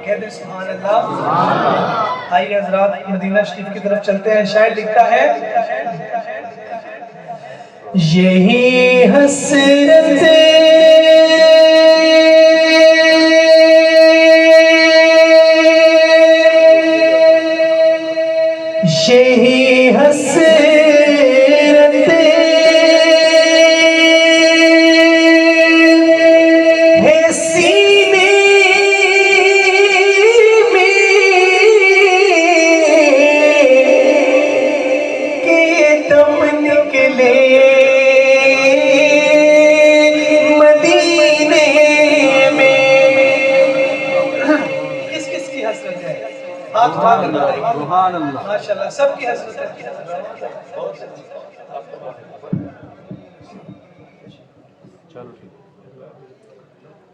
کہہ دیں سبحان اللہ۔ آئیے حضرات مدینہ شریف کی طرف چلتے ہیں۔ شاعر لکھتا ہے یہی حسرت یہی حسرت ہے سینے میں کہ دم نکلے مدینے میں۔ کس کس کی حسرت ہے؟ ہاتھ اٹھا کر بتائیے۔ سبحان اللہ، ماشاءاللہ سب کی حسرت ہے۔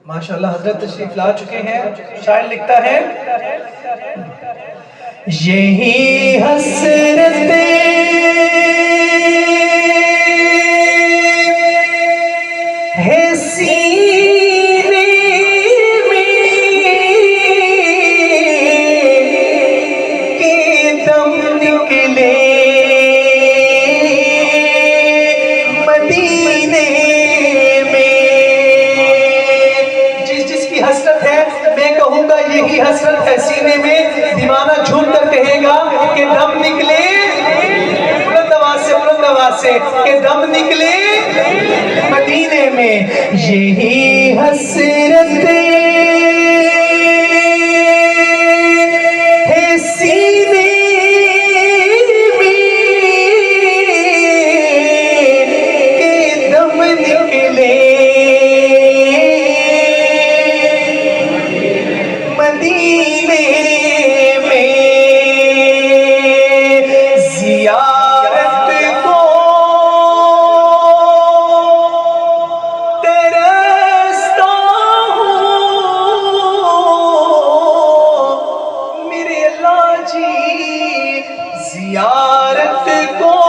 ماشاءاللہ حضرت تشریف لا چکے ہیں۔ شاعر لکھتا ہے یہی حسرت ہے سینے میں کہ دم نکلے مدینے میں۔ جس کی حسرت ہے میں کہوں گا یہی حسرت ہے سینے میں، دیوانہ جھوم کر کہے گا کہ دم نکلے بلند آواز سے کہ دم نکلے مدینے میں۔ یہی حسرت ہے سینے میں کہ دم نکلے مدینے میں۔ زیارت کو ترستا ہوں میرے اللہ جی، زیارت کو